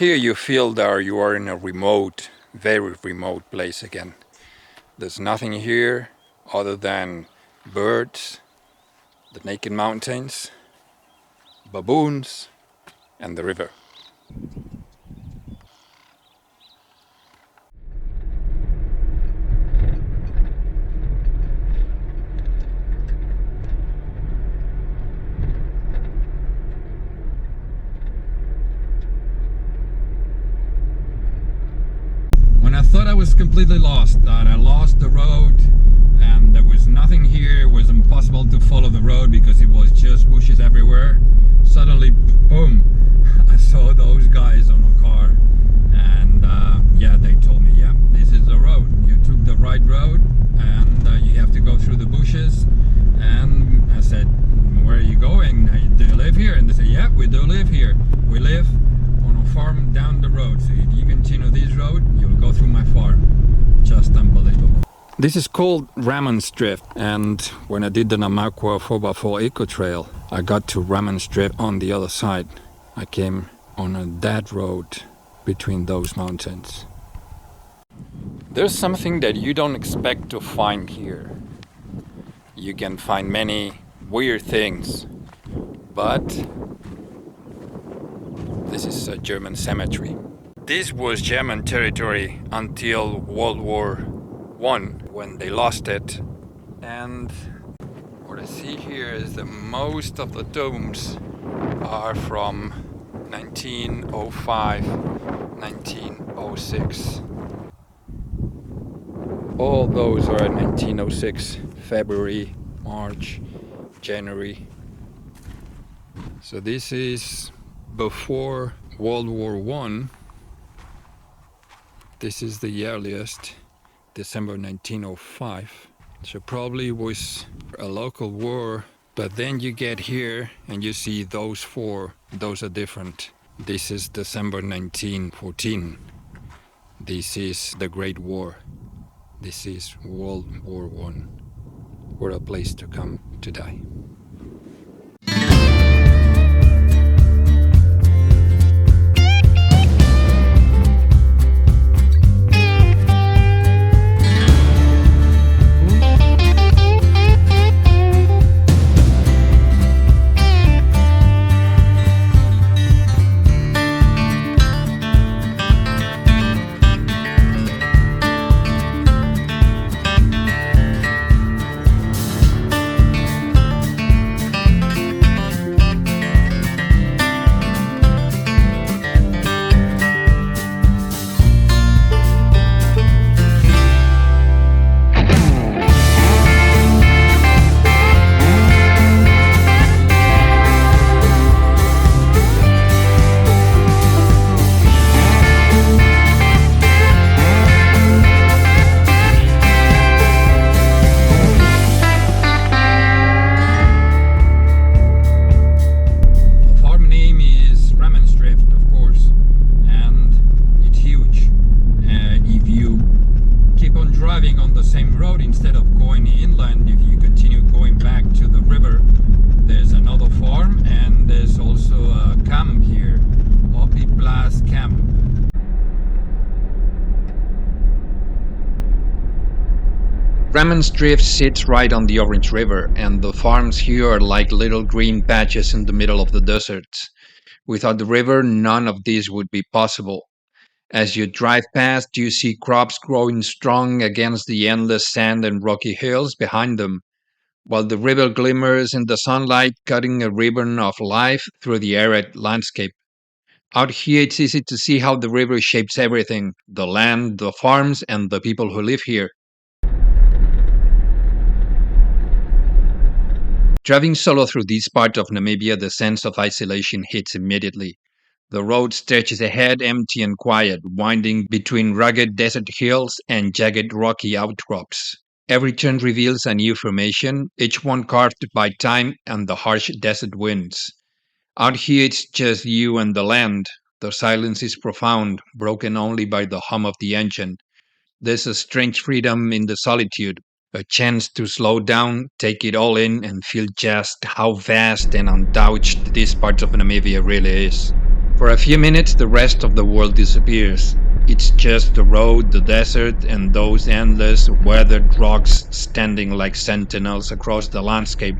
Here you feel that you are in a remote, very remote place again. There's nothing here other than birds, the naked mountains, baboons, and the river. When I thought I was completely lost, that I lost the road and there was nothing here, it was impossible to follow the road because it was just bushes everywhere, suddenly, boom, I saw those guys on a car and yeah, they told me, yeah, this is the road. You took the right road and you have to go through the bushes. And I said, where are you going? Do you live here? And they said, yeah, we do live here. We live on a farm down the road. So if you continue this road, you'll go through my farm. Just unbelievable. This is called Ramon's Drift, and when I did the Namakwa 4x4 Eco Trail, I got to Ramon's Drift on the other side. I came on a dead road between those mountains. There's something that you don't expect to find here. You can find many weird things, but this is a German cemetery. This was German territory until World War I, when they lost it. And what I see here is that most of the tombs are from 1905, 1906. All those are 1906, February, March, January. So this is before World War I. This is the earliest, December 1905. So probably was a local war, but then you get here and you see those four, those are different. This is December 1914. This is the Great War. This is World War I. What a place to come to die. Ramon's Drift sits right on the Orange River, and the farms here are like little green patches in the middle of the desert. Without the river, none of this would be possible. As you drive past, you see crops growing strong against the endless sand and rocky hills behind them, while the river glimmers in the sunlight, cutting a ribbon of life through the arid landscape. Out here, it's easy to see how the river shapes everything: the land, the farms, and the people who live here. Driving solo through this part of Namibia, the sense of isolation hits immediately. The road stretches ahead, empty and quiet, winding between rugged desert hills and jagged rocky outcrops. Every turn reveals a new formation, each one carved by time and the harsh desert winds. Out here it's just you and the land. The silence is profound, broken only by the hum of the engine. There's a strange freedom in the solitude, a chance to slow down, take it all in, and feel just how vast and untouched this part of Namibia really is. For a few minutes, the rest of the world disappears. It's just the road, the desert, and those endless, weathered rocks standing like sentinels across the landscape.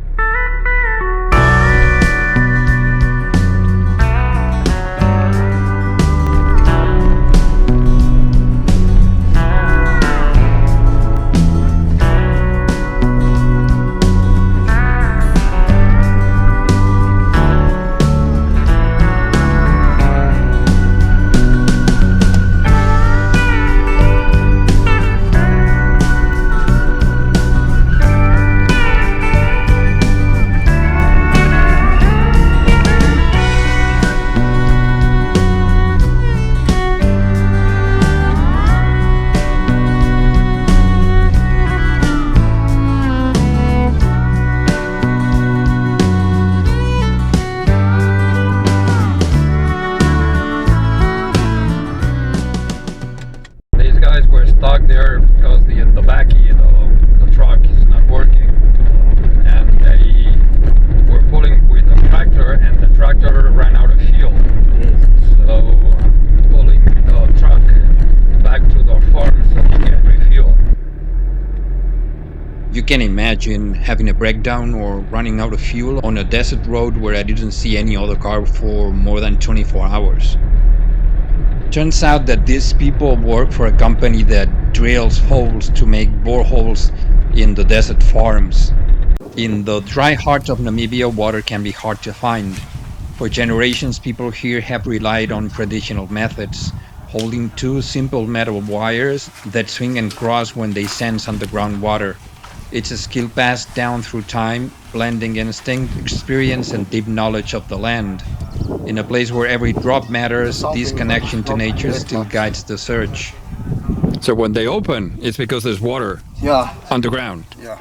Stuck there because the backy, the truck is not working, and they were pulling with a tractor, and the tractor ran out of fuel. So pulling the truck back to the farm so he can refuel. You can imagine having a breakdown or running out of fuel on a desert road where I didn't see any other car for more than 24 hours. Turns out that these people work for a company that drills holes to make boreholes in the desert farms. In the dry heart of Namibia, water can be hard to find. For generations, people here have relied on traditional methods, holding two simple metal wires that swing and cross when they sense underground water. It's a skill passed down through time, blending instinct, experience, and deep knowledge of the land. In a place where every drop matters, this connection to nature still guides the search. So when they open, it's because there's water underground. Yeah.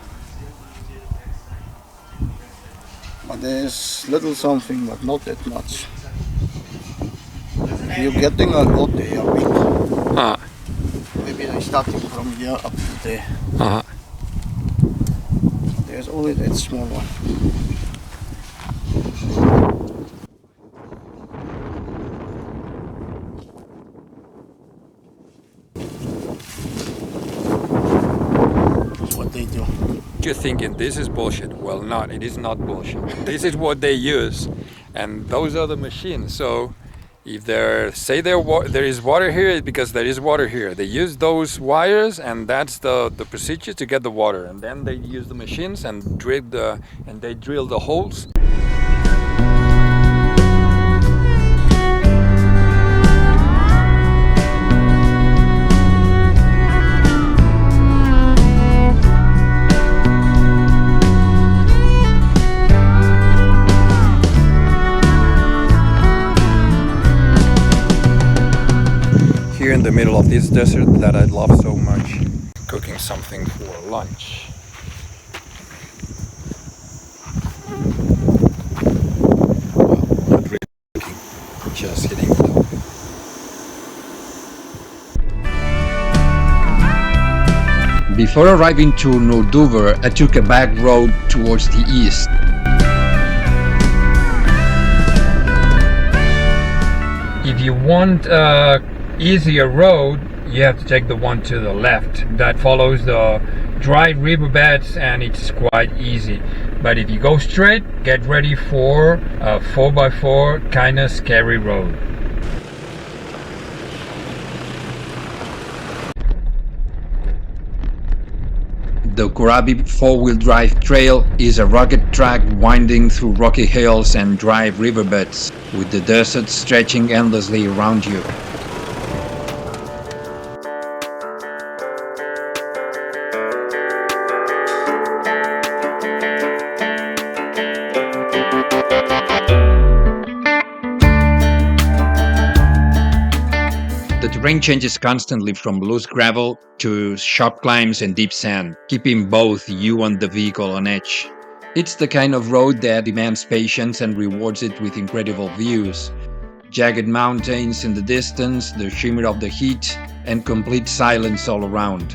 But there's little something, but not that much. You're getting a lot there, big. Maybe they're starting from here up to there. There's only that small one. That's what they do. You're thinking this is bullshit. Well, not. It is not bullshit. This is what they use, and those are the machines. So if they say there is water here, it's because there is water here. They use those wires, and that's the procedure to get the water. And then they use the machines and they drill the holes. Here in the middle of this desert that I love so much, cooking something for lunch. Well, not really cooking, just hitting it up. Before arriving to Noordoever, I took a back road towards the east. If you want easier road, you have to take the one to the left that follows the dry riverbeds, and it's quite easy. But if you go straight, get ready for a 4x4 kind of scary road. The Korabib 4-wheel drive trail is a rugged track winding through rocky hills and dry riverbeds, with the desert stretching endlessly around you. The terrain changes constantly from loose gravel to sharp climbs and deep sand, keeping both you and the vehicle on edge. It's the kind of road that demands patience and rewards it with incredible views. Jagged mountains in the distance, the shimmer of the heat, and complete silence all around.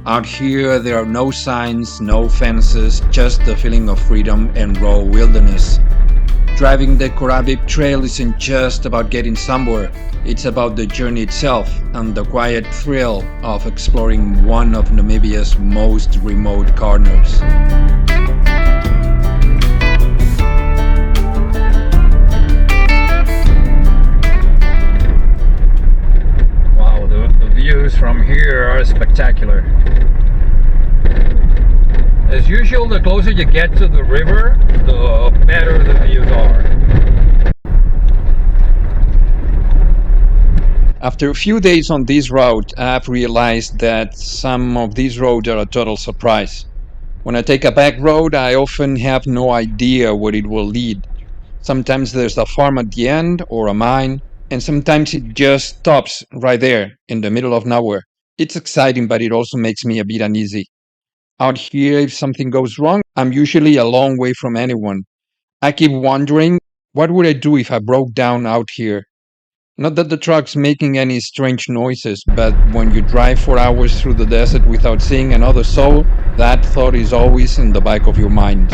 Out here there are no signs, no fences, just the feeling of freedom and raw wilderness. Driving the Korabib trail isn't just about getting somewhere, it's about the journey itself and the quiet thrill of exploring one of Namibia's most remote corners. Wow, the views from here are spectacular. As usual, the closer you get to the river, the better the views are. After a few days on this route, I've realized that some of these roads are a total surprise. When I take a back road, I often have no idea where it will lead. Sometimes there's a farm at the end or a mine, and sometimes it just stops right there in the middle of nowhere. It's exciting, but it also makes me a bit uneasy. Out here, if something goes wrong, I'm usually a long way from anyone. I keep wondering, what would I do if I broke down out here? Not that the truck's making any strange noises, but when you drive for hours through the desert without seeing another soul, that thought is always in the back of your mind.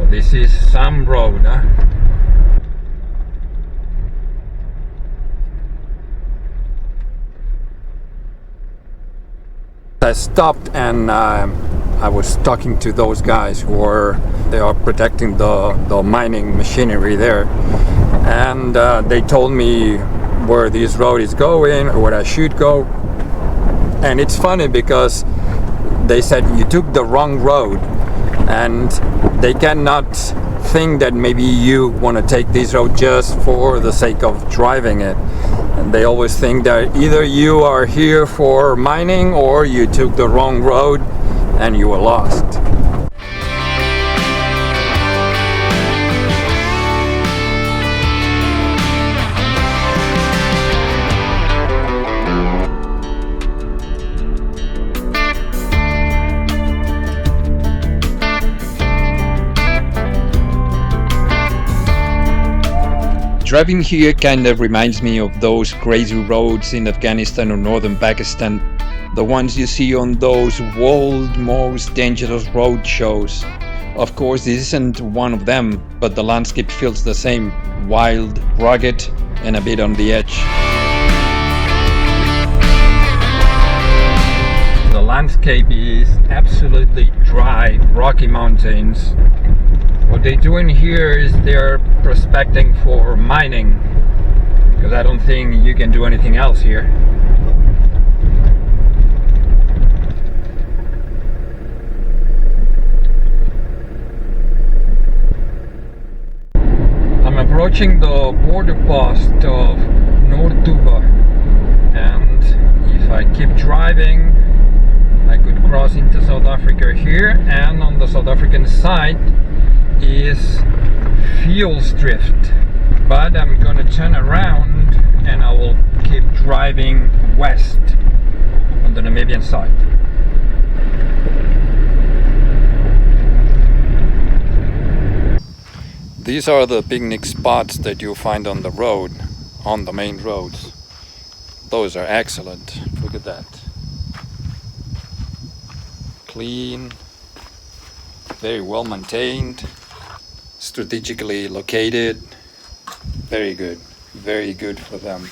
This is some road, huh? I stopped and I was talking to those guys they are protecting the mining machinery there, and they told me where this road is going or where I should go. And it's funny because they said you took the wrong road, and they cannot think that maybe you want to take this road just for the sake of driving it. And they always think that either you are here for mining or you took the wrong road and you were lost. Driving here kind of reminds me of those crazy roads in Afghanistan or northern Pakistan, the ones you see on those world's most dangerous road shows. Of course, this isn't one of them, but the landscape feels the same, wild, rugged, and a bit on the edge. The landscape is absolutely dry, rocky mountains. What they're doing here is they're prospecting for mining, because I don't think you can do anything else here. I'm approaching the border post of Noord-Tuva, and if I keep driving I could cross into South Africa here, and on the South African side is Drift, but I'm gonna turn around and I will keep driving west on the Namibian side. These are the picnic spots that you find on the road, on the main roads. Those are excellent. Look at that. Clean, very well maintained, strategically located. Very good for them.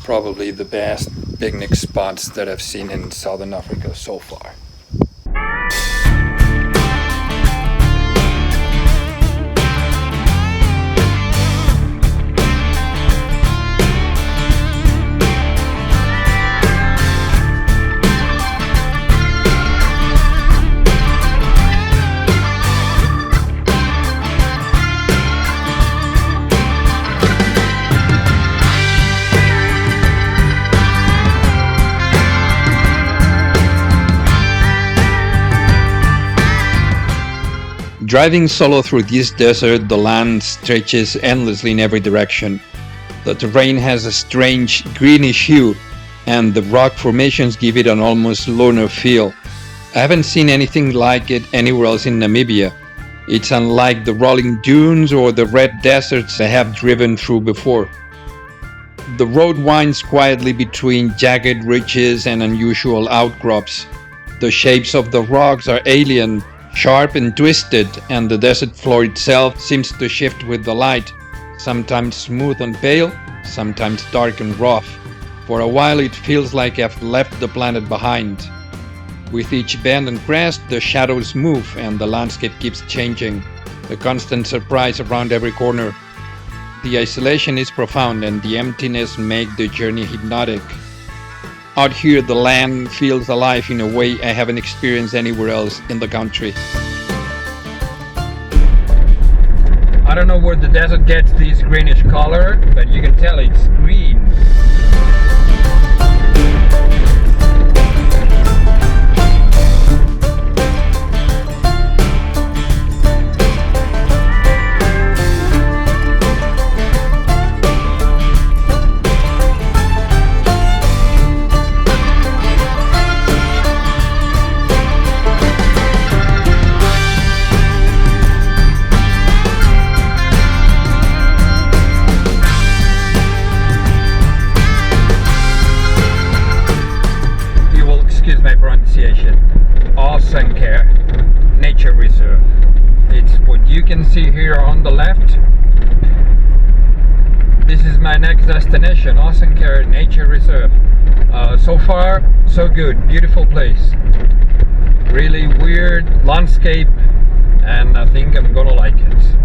Probably the best picnic spots that I've seen in Southern Africa so far. Driving solo through this desert, the land stretches endlessly in every direction. The terrain has a strange greenish hue, and the rock formations give it an almost lunar feel. I haven't seen anything like it anywhere else in Namibia. It's unlike the rolling dunes or the red deserts I have driven through before. The road winds quietly between jagged ridges and unusual outcrops. The shapes of the rocks are alien, sharp and twisted, and the desert floor itself seems to shift with the light, sometimes smooth and pale, sometimes dark and rough. For a while it feels like I've left the planet behind. With each bend and crest, the shadows move and the landscape keeps changing, a constant surprise around every corner. The isolation is profound and the emptiness make the journey hypnotic. Out here the land feels alive in a way I haven't experienced anywhere else in the country. I don't know where the desert gets this greenish color, but you can tell it's green. Aussenkehr Nature Reserve. It's what you can see here on the left. This is my next destination, Aussenkehr Nature Reserve. So far, so good. Beautiful place. Really weird landscape, and I think I'm gonna like it.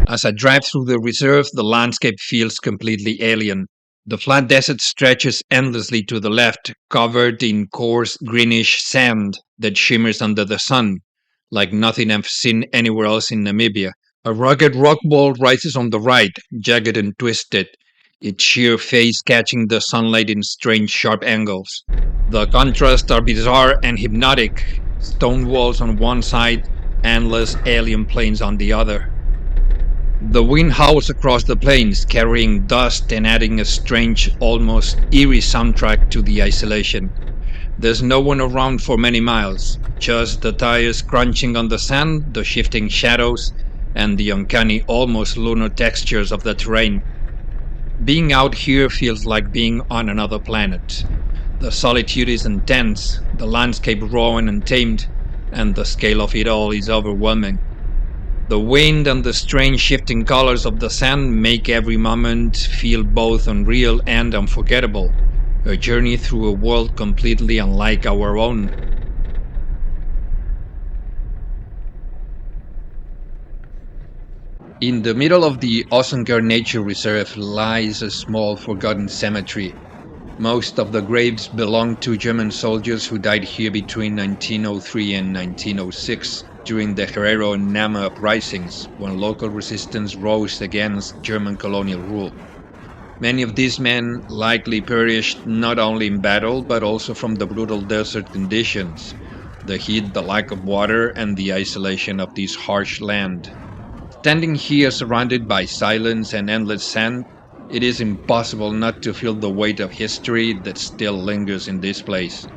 As I drive through the reserve, the landscape feels completely alien. The flat desert stretches endlessly to the left, covered in coarse greenish sand that shimmers under the sun, like nothing I've seen anywhere else in Namibia. A rugged rock wall rises on the right, jagged and twisted, its sheer face catching the sunlight in strange sharp angles. The contrasts are bizarre and hypnotic. Stone walls on one side, endless alien plains on the other. The wind howls across the plains, carrying dust and adding a strange, almost eerie soundtrack to the isolation. There's no one around for many miles, just the tires crunching on the sand, the shifting shadows, and the uncanny, almost lunar textures of the terrain. Being out here feels like being on another planet. The solitude is intense, the landscape raw and untamed, and the scale of it all is overwhelming. The wind and the strange shifting colors of the sand make every moment feel both unreal and unforgettable, a journey through a world completely unlike our own. In the middle of the Aussenkehr Nature Reserve lies a small forgotten cemetery. Most of the graves belong to German soldiers who died here between 1903 and 1906. During the Herero and Nama uprisings, when local resistance rose against German colonial rule. Many of these men likely perished not only in battle but also from the brutal desert conditions, the heat, the lack of water, and the isolation of this harsh land. Standing here surrounded by silence and endless sand, it is impossible not to feel the weight of history that still lingers in this place.